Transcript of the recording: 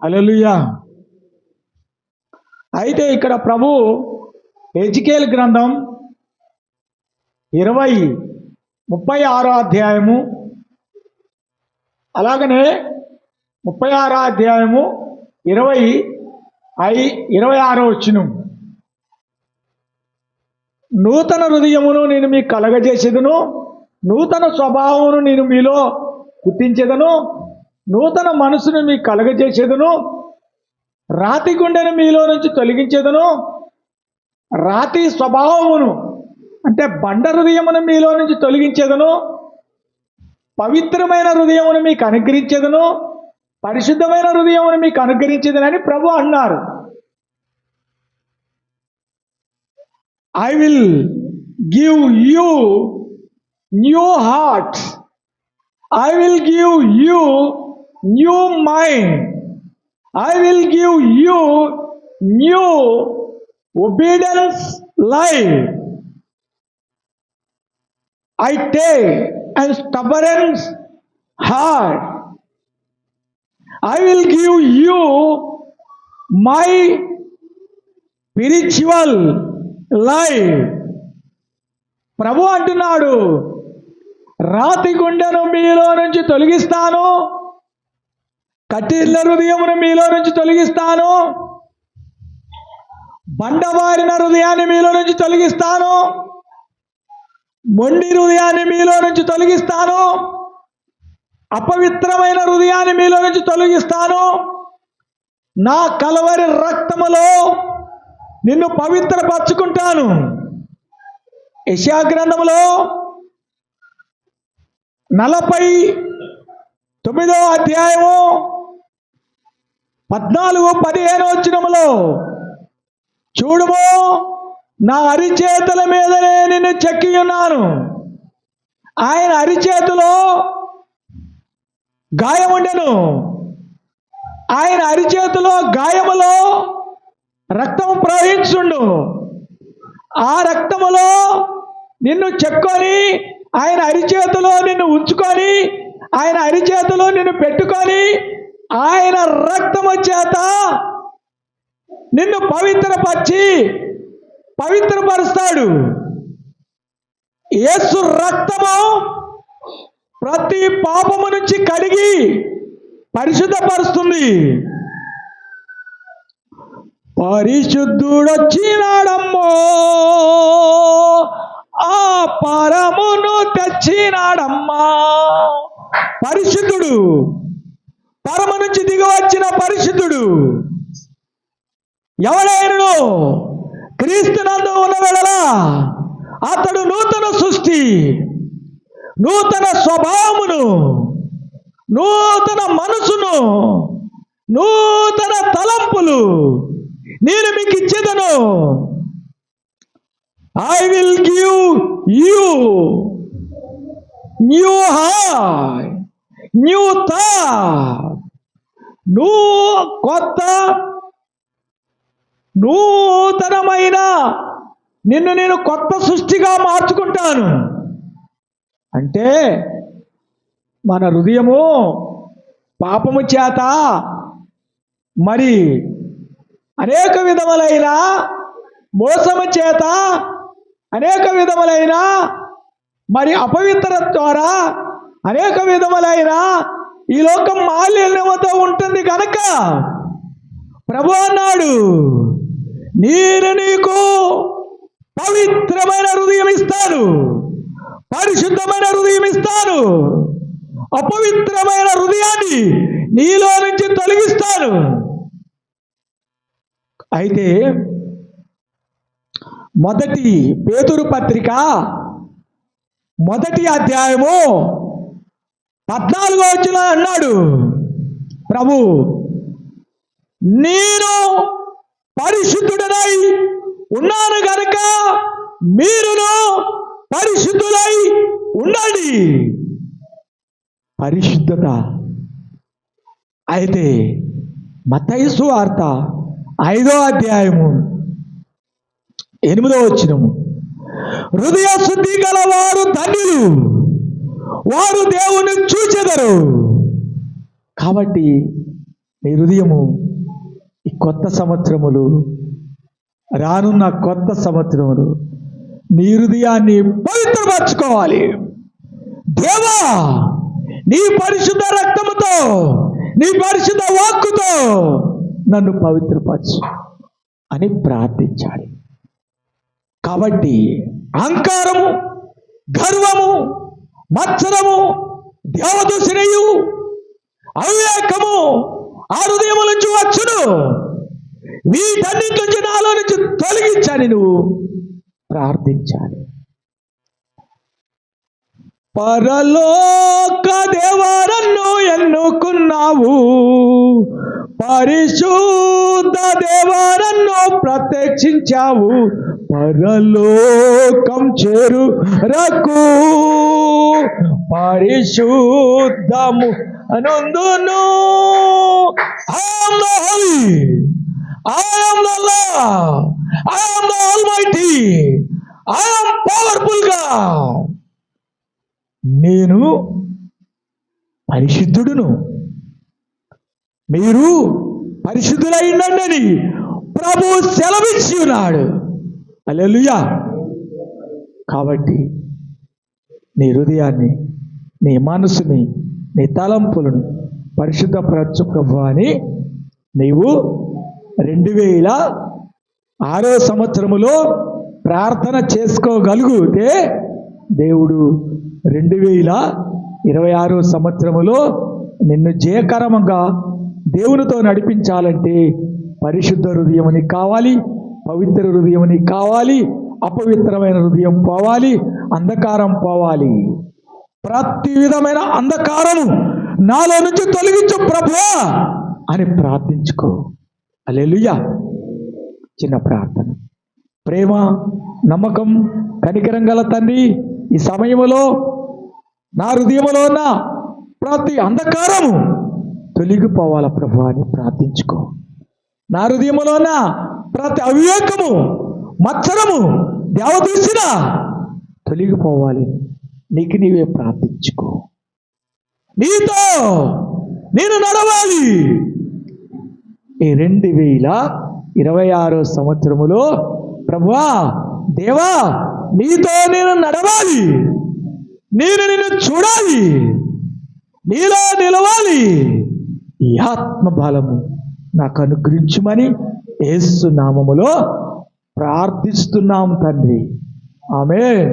హల్లెలూయా. అయితే ఇక్కడ ప్రభు హెజ్కేలు గ్రంథం 36 అధ్యాయము, అలాగనే 36 అధ్యాయము 26 వచనం, నూతన హృదయమును నేను మీకు కలగజేసేదను, నూతన స్వభావమును నేను మీలో పుట్టించేదను, నూతన మనసును మీకు కలగజేసేదను, రాతి గుండెను మీలో నుంచి తొలగించేదను, రాతి స్వభావమును అంటే బండ హృదయమును మీలో నుంచి తొలగించేదను, పవిత్రమైన హృదయమును మీకు అనుగ్రహించేదను, పరిశుద్ధమైన హృదయమును మీకు అనుగ్రహించేదనని ప్రభు అన్నారు. I will give you new heart. I will give you new mind. I will give you new obedience life. I take and stubborn heart. I will give you my spiritual life. ప్రభు అంటున్నాడు, రాతి గుండెను మీలో నుంచి తొలగిస్తాను, కఠిన హృదయమును మీలో నుంచి తొలగిస్తాను, బండబారిన హృదయాన్ని మీలో నుంచి తొలగిస్తాను, మొండి హృదయాన్ని మీలో నుంచి తొలగిస్తాను, అపవిత్రమైన హృదయాన్ని మీలో నుంచి తొలగిస్తాను, నా కలవరి రక్తములో నిన్ను పవిత్రపరచుకుంటాను. యెషయా గ్రంథములో 49 అధ్యాయము 14-15 వచనములో, చూడుము నా అరిచేతుల మీదనే నిన్ను చెక్కి ఉన్నాను. ఆయన అరిచేతిలో గాయముండెను, ఆయన అరిచేతిలో గాయములో రక్తము ప్రవహించుండు. ఆ రక్తములో నిన్ను చెక్కొని, ఆయన అరిచేతిలో నిన్ను ఉంచుకొని, ఆయన అరిచేతిలో నిన్ను పెట్టుకొని, ఆయన రక్తము చేత నిన్ను పవిత్రపరుస్తాడు. యేసు రక్తము ప్రతి పాపము నుంచి కడిగి పరిశుద్ధపరుస్తుంది. పరిశుద్ధుడొచ్చినాడమ్మో, ఆ పరమును తెచ్చినాడమ్మా. పరిశుద్ధుడు, పరమ నుంచి దిగవచ్చిన పరిశుద్ధుడు ఎవడైనను క్రీస్తునందు ఉన్నవేళలా అతడు నూతన సృష్టి, నూతన స్వభావమును, నూతన మనసును, నూతన తలంపులు నేను మీకు ఇచ్చేదను. I will give you new heart, new thought. నూతనమైన నిన్ను నేను కొత్త సృష్టిగా మార్చుకుంటాను. అంటే మన హృదయము పాపము చేత మరి అనేక విధములైన మోసము చేత, అనేక విధములైన మరి అపవిత్రత ద్వారా, అనేక విధములైన ఈ లోకం మాలిన్యముతో ఉంటుంది కనుక ప్రభు అన్నాడు, నేను నీకు పవిత్రమైన హృదయం ఇస్తాను, పరిశుద్ధమైన హృదయం ఇస్తాను, అపవిత్రమైన హృదయాన్ని నీలో నుంచి తొలగిస్తాను. అయితే మొదటి పేతురు పత్రిక 1 అధ్యాయము 14వ వచనం అన్నాడు ప్రభు, నేను పరిశుద్ధుడనై ఉన్నాను గనుక మీరును పరిశుద్ధులై ఉండండి. పరిశుద్ధత. అయితే మత్తయి సువార్త 5వ అధ్యాయము 8వ వచనము, హృదయ శుద్ధి గల వారు ధన్యులు, వారు దేవుని చూచెదరు. కాబట్టి నీ హృదయము ఈ కొత్త సంవత్సరములు, రానున్న కొత్త సంవత్సరములు నీ హృదయాన్ని పవిత్రపరచుకోవాలి. దేవా, నీ పరిశుద్ధ రక్తముతో, నీ పరిశుద్ధ వాక్కుతో నన్ను పవిత్రపరచు అని ప్రార్థించాలి. కాబట్టి అహంకారము, గర్వము, మత్సరము, దేవదూషణయు, అవివేకము ఆ హృదయము నుంచి వచ్చును. వీటన్నిటి నుంచి నాలో నుంచి తొలగించాలి. నువ్వు ప్రార్థించాలి. పరలోక దేవరన్ను ఎన్నుకున్నావు, పరిశుద్ధ దేవరన్ను ప్రత్యక్షించావు. పరలోకం చేరు రకు పరిశుద్ధము అనందును. I am the holy, I am the Lord, I am the Almighty, I am powerful God. నేను పరిశుద్ధుడును, మీరు పరిశుద్ధులైండని ప్రభు సెలవిచ్చి ఉన్నాడు. హల్లెలూయా. కాబట్టి నీ హృదయాన్ని, నీ మనసుని, నీ తలంపులను పరిశుద్ధపరచు ప్రభు అని నీవు 2006 సంవత్సరములో ప్రార్థన చేసుకోగలిగితే దేవుడు 2026 సంవత్సరములో నిన్ను జయకరంగా దేవునితో నడిపించాలంటే పరిశుద్ధ హృదయం నీకు కావాలి, పవిత్ర హృదయం నీకు కావాలి, అపవిత్రమైన హృదయం పోవాలి, అంధకారం పోవాలి. ప్రతి విధమైన అంధకారము నాలో నుంచి తొలగించు ప్రభువా అని ప్రార్థించుకో. హల్లెలూయా. చిన్న ప్రార్థన. ప్రేమ, నమ్మకం, కనికరం గల తండ్రి, ఈ సమయంలో నా హృదయంలో ఉన్న ప్రతి అంధకారము తొలగిపోవాల ప్రభు అని ప్రార్థించుకో. నా హృదయంలో ఉన్న ప్రతి అవివేకము, మత్సరము, దేవదూషణ తొలగిపోవాలి. నీకు నీవే ప్రార్థించుకో. నీతో నేను నడవాలి. ఈ 2026 సంవత్సరములో ప్రభువా, దేవా, నీతో నేను నడవాలి, నేను నిన్ను చూడాలి, నీలో నిలవాలి. ఈ ఆత్మ బలము నాకు అనుగ్రహించుమని యేసు నామములో ప్రార్థిస్తున్నాం తండ్రి. ఆమేన్.